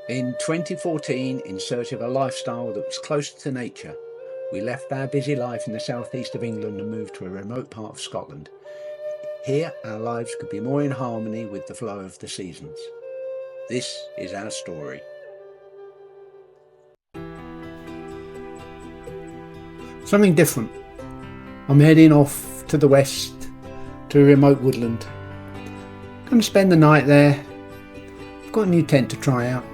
In 2014, in search of a lifestyle that was closer to nature, we left our busy life in the southeast of England and moved to a remote part of Scotland. Here, our lives could be more in harmony with the flow of the seasons. This is our story. Something different. I'm heading off to the west, to a remote woodland. Going to spend the night there. I've got a new tent to try out.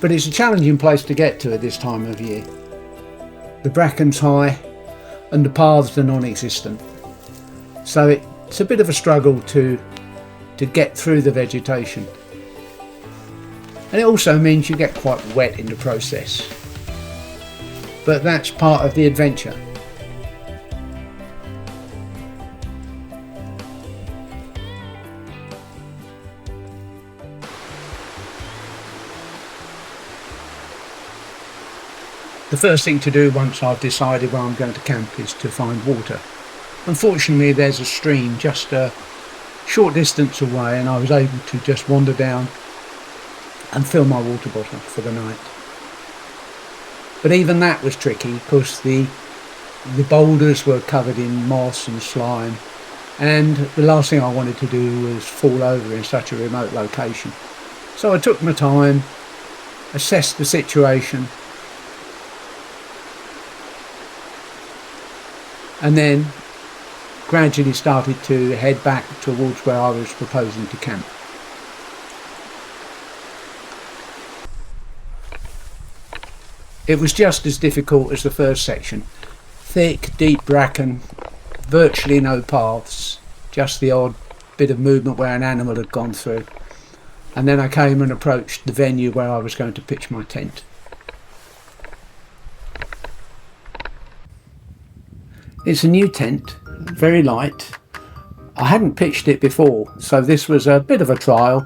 But it's a challenging place to get to at this time of year. The bracken's high and the paths are non-existent. So it's a bit of a struggle to get through the vegetation. And it also means you get quite wet in the process. But that's part of the adventure. The first thing to do once I've decided where I'm going to camp is to find water. Unfortunately, there's a stream just a short distance away, and I was able to just wander down and fill my water bottle for the night. But even that was tricky because the boulders were covered in moss and slime, and the last thing I wanted to do was fall over in such a remote location. So I took my time, assessed the situation, and then gradually started to head back towards where I was proposing to camp. It was just as difficult as the first section. Thick, deep bracken, virtually no paths, just the odd bit of movement where an animal had gone through. And then I came and approached the venue where I was going to pitch my tent. It's a new tent, very light. I hadn't pitched it before, so this was a bit of a trial.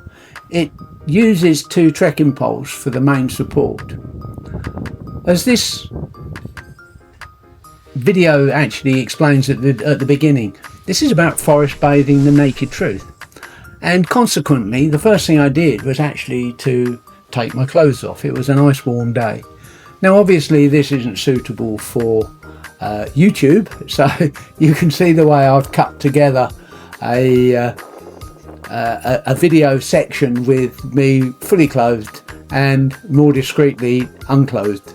It uses 2 trekking poles for the main support. As this video actually explains at the beginning, this is about forest bathing, the naked truth. And consequently, the first thing I did was actually to take my clothes off. It was a nice warm day. Now obviously this isn't suitable for YouTube, so you can see the way I've cut together a video section with me fully clothed and more discreetly unclothed.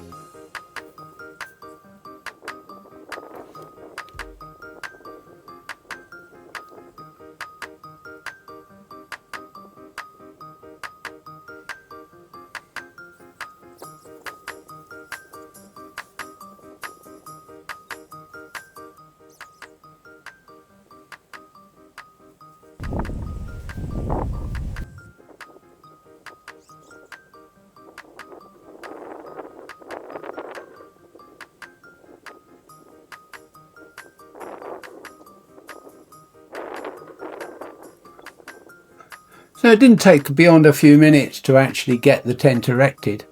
So it didn't take beyond a few minutes to actually get the tent erected.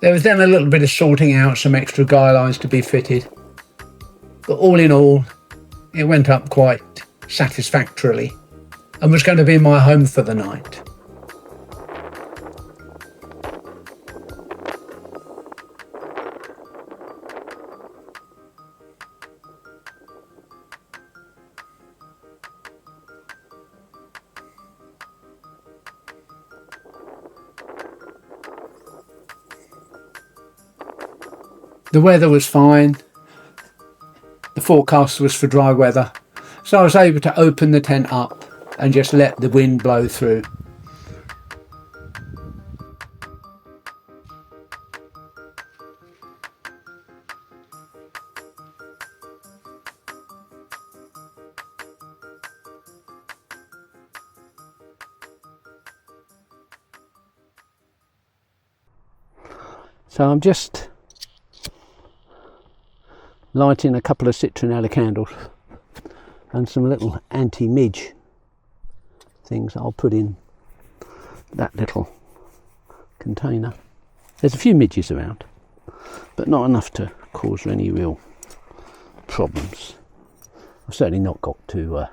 There was then a little bit of sorting out some extra guy lines to be fitted. But all in all, it went up quite satisfactorily and was going to be my home for the night. The weather was fine, the forecast was for dry weather, so I was able to open the tent up and just let the wind blow through. So I'm just lighting a couple of citronella candles and some little anti-midge things I'll put in that little container. There's a few midges around, but not enough to cause any real problems. I've certainly not got to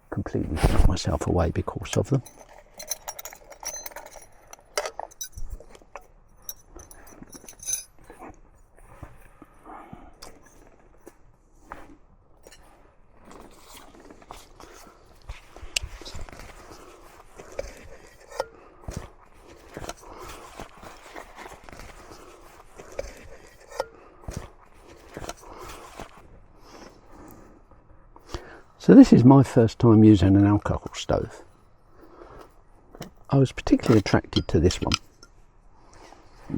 completely throw myself away because of them. So this is my first time using an alcohol stove. I was particularly attracted to this one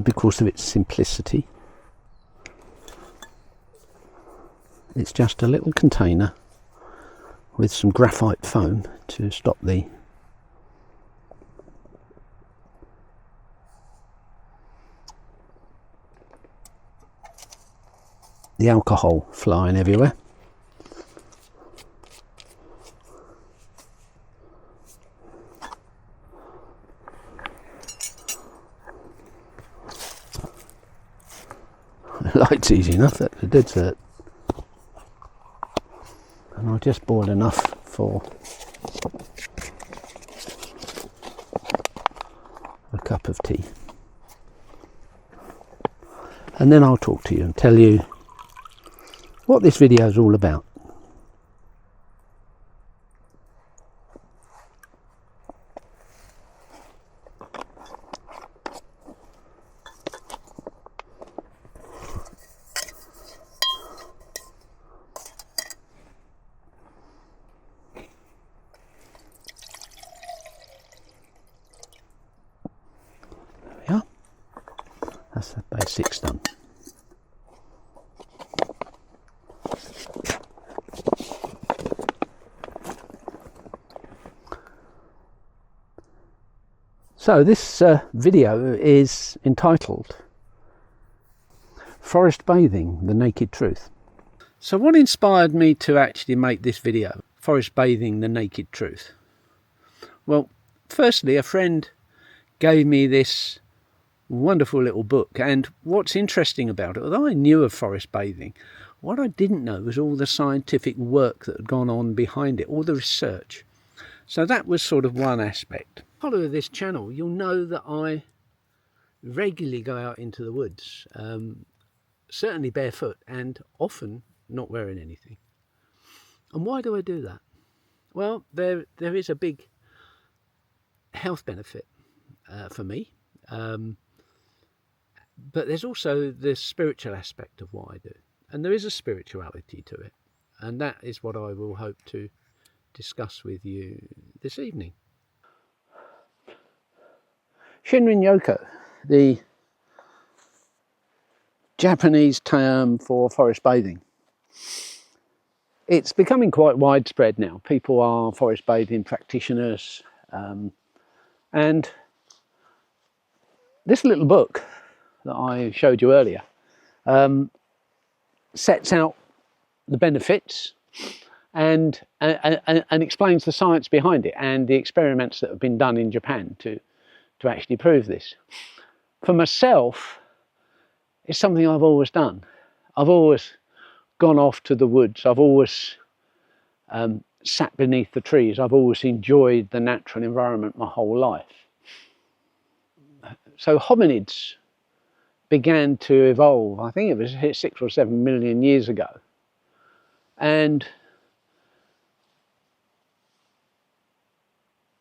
because of its simplicity. It's just a little container with some graphite foam to stop the alcohol flying everywhere. The light's easy enough, that's a dead cert. And I just boiled enough for a cup of tea. And then I'll talk to you and tell you what this video is all about. There we are. That's the basics done. So this video is entitled Forest Bathing, the Naked Truth. So what inspired me to actually make this video, Forest Bathing, the Naked Truth? Well, firstly, a friend gave me this wonderful little book, and what's interesting about it, although I knew of forest bathing, what I didn't know was all the scientific work that had gone on behind it, all the research. So that was sort of one aspect. Follow this channel, you'll know that I regularly go out into the woods, certainly barefoot and often not wearing anything. And why do I do that? Well, there is a big health benefit for me, but there's also the spiritual aspect of what I do, and there is a spirituality to it, and that is what I will hope to discuss with you this evening. Shinrin-yoku, the Japanese term for forest bathing. It's becoming quite widespread now. People are forest bathing practitioners, and this little book that I showed you earlier sets out the benefits and explains the science behind it and the experiments that have been done in Japan to actually prove this. For myself, it's something I've always done. I've always gone off to the woods. I've always sat beneath the trees. I've always enjoyed the natural environment my whole life. So hominids began to evolve, I think it was 6 or 7 million years ago. And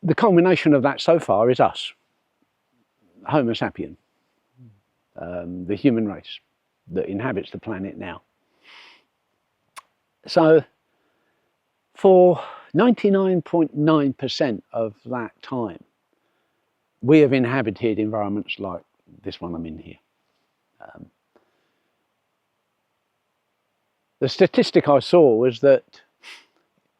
the culmination of that so far is us, Homo sapien, the human race that inhabits the planet now. So for 99.9% of that time, we have inhabited environments like this one I'm in here. The statistic I saw was that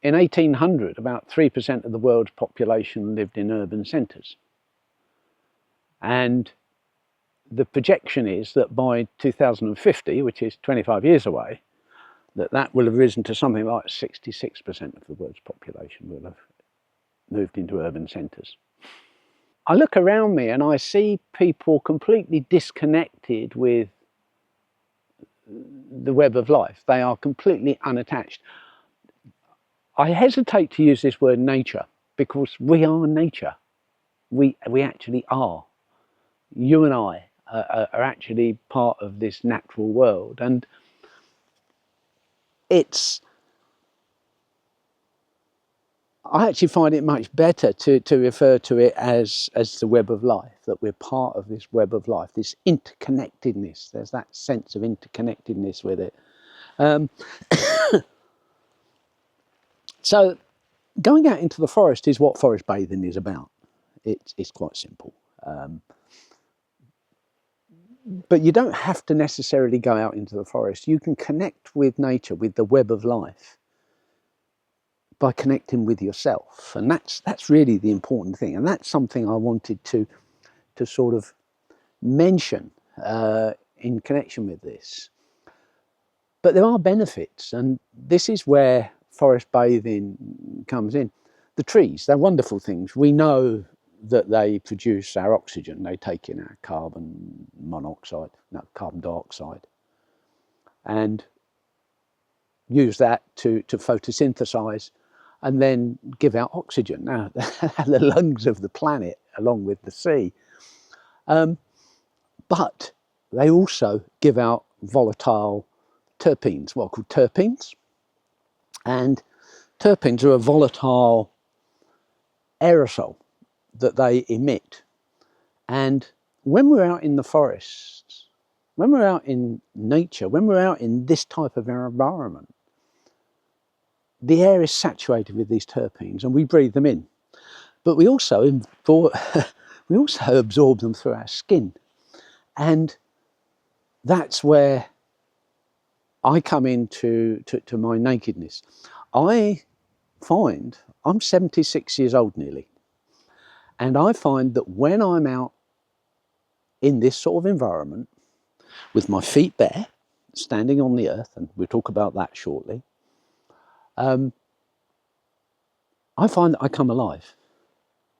in 1800, about 3% of the world's population lived in urban centres. And the projection is that by 2050, which is 25 years away, that will have risen to something like 66% of the world's population will have moved into urban centres. I look around me and I see people completely disconnected with the web of life. They are completely unattached. I hesitate to use this word nature because we are nature. We actually are. You and I are actually part of this natural world, and I actually find it much better to refer to it as the web of life, that we're part of this web of life, this interconnectedness. There's that sense of interconnectedness with it. So going out into the forest is what forest bathing is about. It's quite simple. But you don't have to necessarily go out into the forest. You can connect with nature, with the web of life, by connecting with yourself. And that's really the important thing. And that's something I wanted to sort of mention in connection with this. But there are benefits, and this is where forest bathing comes in. The trees, they're wonderful things. We know that they produce our oxygen. They take in our carbon dioxide, and use that to photosynthesize and then give out oxygen. Now, the lungs of the planet, along with the sea. But they also give out volatile terpenes, what are called terpenes. And terpenes are a volatile aerosol that they emit. And when we're out in the forests, when we're out in nature, when we're out in this type of environment, the air is saturated with these terpenes and we breathe them in. But we also absorb them through our skin. And that's where I come into to my nakedness. I find, I'm 76 years old nearly, and I find that when I'm out in this sort of environment, with my feet bare, standing on the earth, and we'll talk about that shortly, I find that I come alive.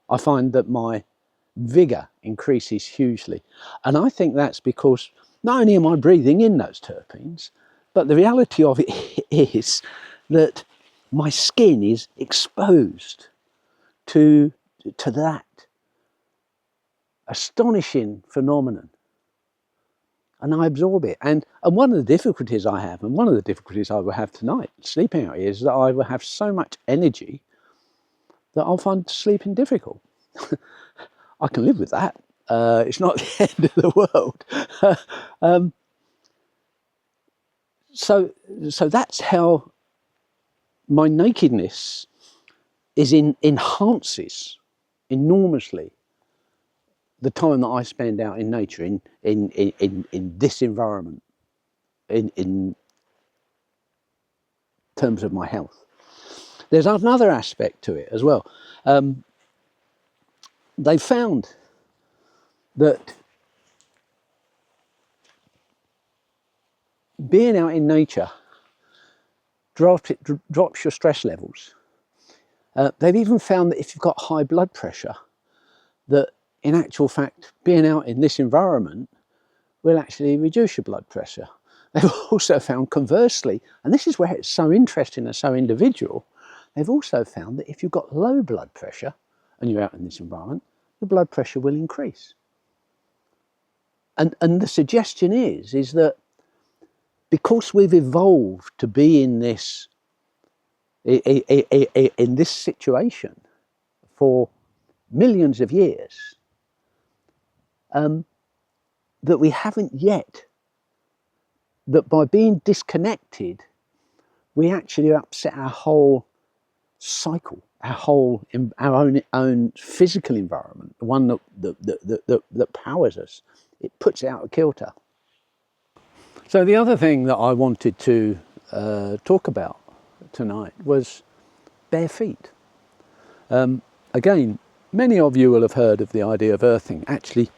I find that my vigour increases hugely. And I think that's because not only am I breathing in those terpenes, but the reality of it is that my skin is exposed to that astonishing phenomenon. And I absorb it. And one of the difficulties I have, and one of the difficulties I will have tonight, sleeping out here, is that I will have so much energy that I'll find sleeping difficult. I can live with that. It's not the end of the world. So that's how my nakedness enhances enormously the time that I spend out in nature, in this environment, in terms of my health. There's another aspect to it as well. They found that being out in nature drops your stress levels. They've even found that if you've got high blood pressure, that in actual fact, being out in this environment will actually reduce your blood pressure. They've also found conversely, and this is where it's so interesting and so individual, they've also found that if you've got low blood pressure and you're out in this environment, the blood pressure will increase. And the suggestion is that because we've evolved to be in this situation for millions of years, that we haven't yet, that by being disconnected, we actually upset our whole cycle, our own physical environment, the one that powers us. It puts it out of kilter. So the other thing that I wanted to talk about tonight was bare feet. Again, many of you will have heard of the idea of earthing, actually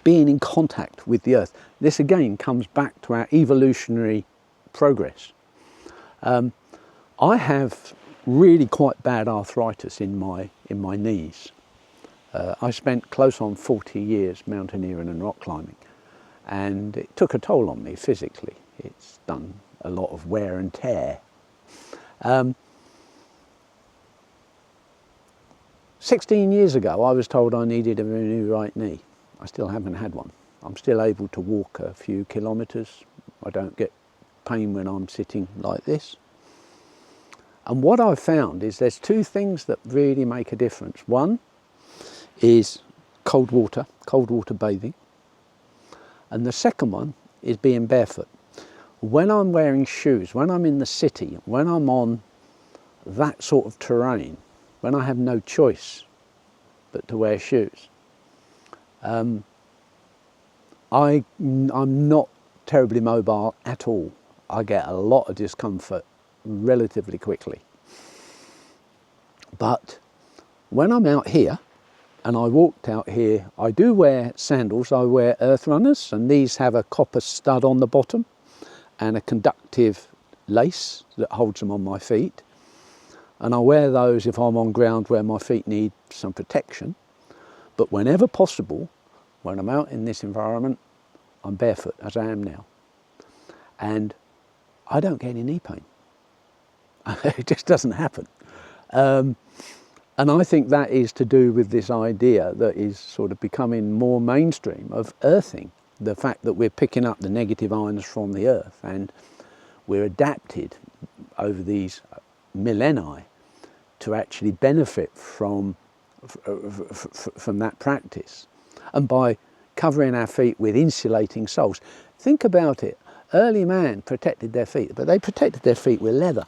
being in contact with the earth. This again comes back to our evolutionary progress. I have really quite bad arthritis in my knees. I spent close on 40 years mountaineering and rock climbing, and it took a toll on me physically. It's done a lot of wear and tear. 16 years ago, I was told I needed a new right knee. I still haven't had one. I'm still able to walk a few kilometres. I don't get pain when I'm sitting like this. And what I've found is there's two things that really make a difference. One is cold water bathing. And the second one is being barefoot. When I'm wearing shoes, when I'm in the city, when I'm on that sort of terrain, when I have no choice but to wear shoes, I'm not terribly mobile at all. I get a lot of discomfort relatively quickly. But when I'm out here, and I walked out here, I do wear sandals. I wear earth runners, and these have a copper stud on the bottom and a conductive lace that holds them on my feet. And I wear those if I'm on ground where my feet need some protection. But whenever possible, when I'm out in this environment, I'm barefoot, as I am now. And I don't get any knee pain. It just doesn't happen. And I think that is to do with this idea that is sort of becoming more mainstream of earthing. The fact that we're picking up the negative ions from the earth, and we're adapted over these millennia to actually benefit from that practice. And by covering our feet with insulating soles. Think about it. Early man protected their feet, but they protected their feet with leather.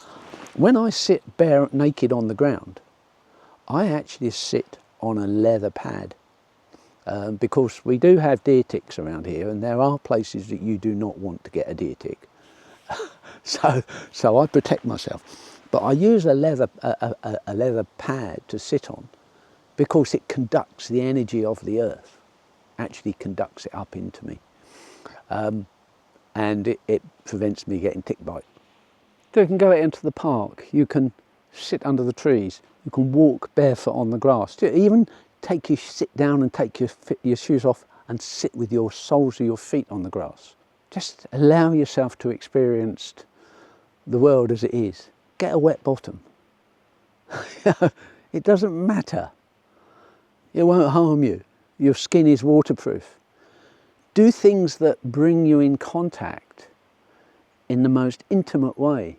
When I sit bare naked on the ground, I actually sit on a leather pad because we do have deer ticks around here, and there are places that you do not want to get a deer tick. So I protect myself. But I use a leather pad to sit on because it conducts the energy of the earth, actually conducts it up into me. And it prevents me getting tick bite. So you can go out into the park, you can sit under the trees, you can walk barefoot on the grass, even sit down and take your shoes off and sit with your soles of your feet on the grass. Just allow yourself to experience the world as it is. Get a wet bottom. It doesn't matter. It won't harm you. Your skin is waterproof. Do things that bring you in contact in the most intimate way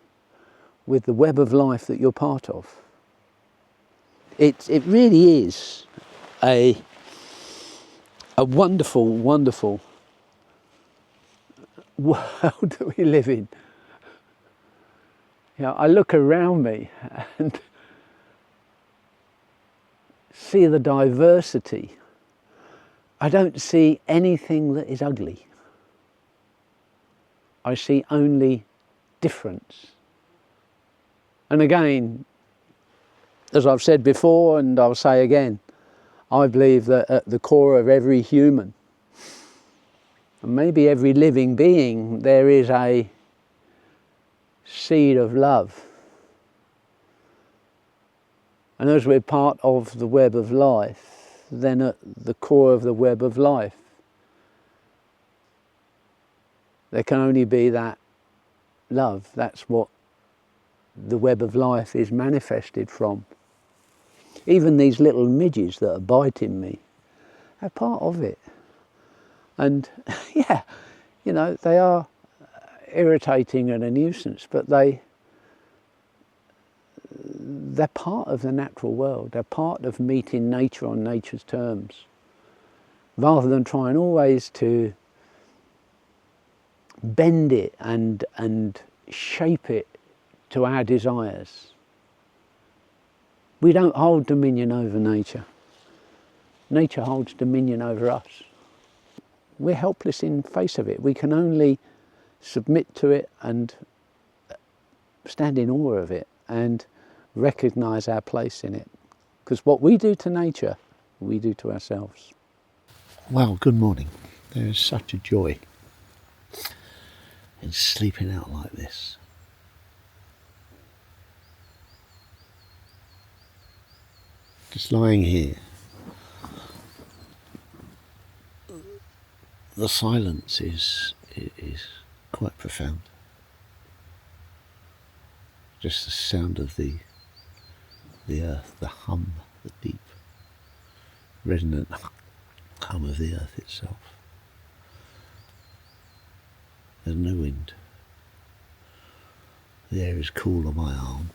with the web of life that you're part of. It really is a wonderful, wonderful world that we live in. You know, I look around me and see the diversity. I don't see anything that is ugly. I see only difference. And again, as I've said before, and I'll say again, I believe that at the core of every human, and maybe every living being, there is a seed of love. And as we're part of the web of life, then at the core of the web of life, there can only be that love. That's what the web of life is manifested from. Even these little midges that are biting me are part of it. And yeah, you know, they are irritating and a nuisance, but they're part of the natural world. They're part of meeting nature on nature's terms, rather than trying always to bend it and shape it to our desires. We don't hold dominion over nature. Nature holds dominion over us. We're helpless in face of it. We can only submit to it and stand in awe of it and recognise our place in it. Because what we do to nature, we do to ourselves. Well, good morning. There is such a joy in sleeping out like this. Just lying here. The silence is quite profound. Just the sound of the earth, the hum, the deep, resonant hum of the earth itself. There's no wind. The air is cool on my arm.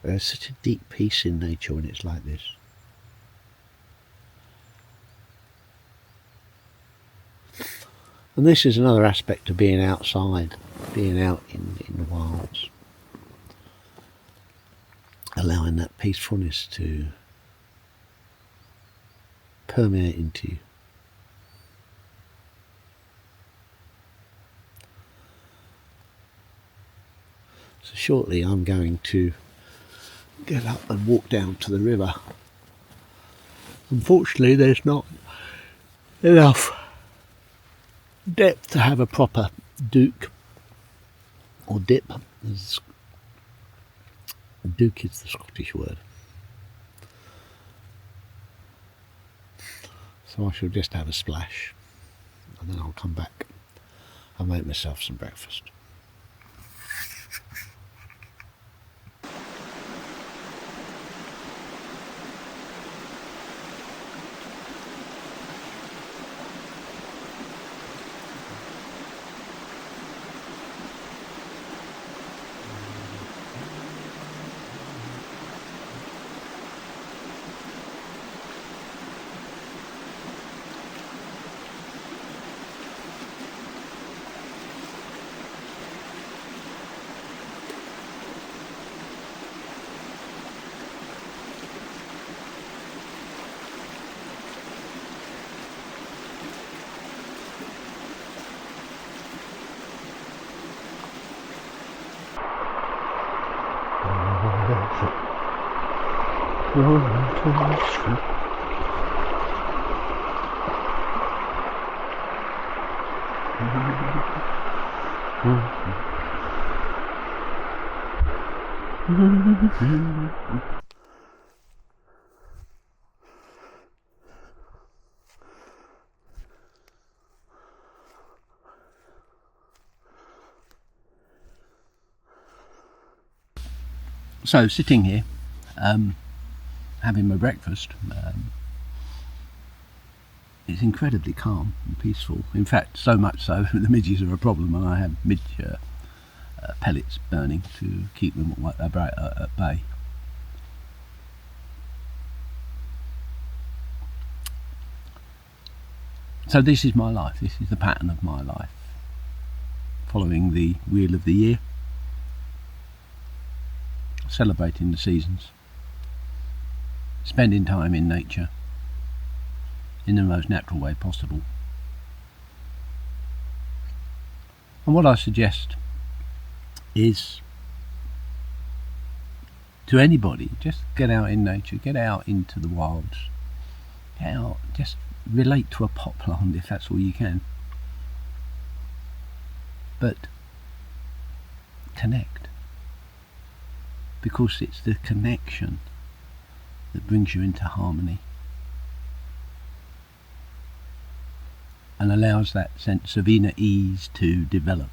There's such a deep peace in nature when it's like this. And this is another aspect of being outside, being out in the wilds, allowing that peacefulness to permeate into you. So shortly I'm going to get up and walk down to the river. Unfortunately there's not enough depth to have a proper duke or dip. Duke is the Scottish word. So I shall just have a splash and then I'll come back and make myself some breakfast. So sitting here, having my breakfast, it's incredibly calm and peaceful. In fact, so much so the midges are a problem, and I have midge pellets burning to keep them at bay. So this is my life, this is the pattern of my life, following the wheel of the year, celebrating the seasons, spending time in nature in the most natural way possible. And what I suggest is to anybody, just get out in nature, get out into the wilds, get out, just relate to a pot plant if that's all you can, but connect, because it's the connection that brings you into harmony and allows that sense of inner ease to develop.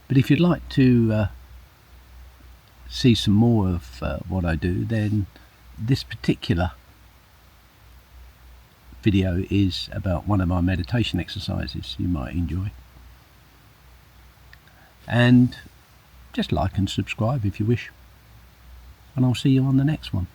But if you'd like to see some more of what I do, then this particular video is about one of my meditation exercises you might enjoy. And just like and subscribe if you wish, and I'll see you on the next one.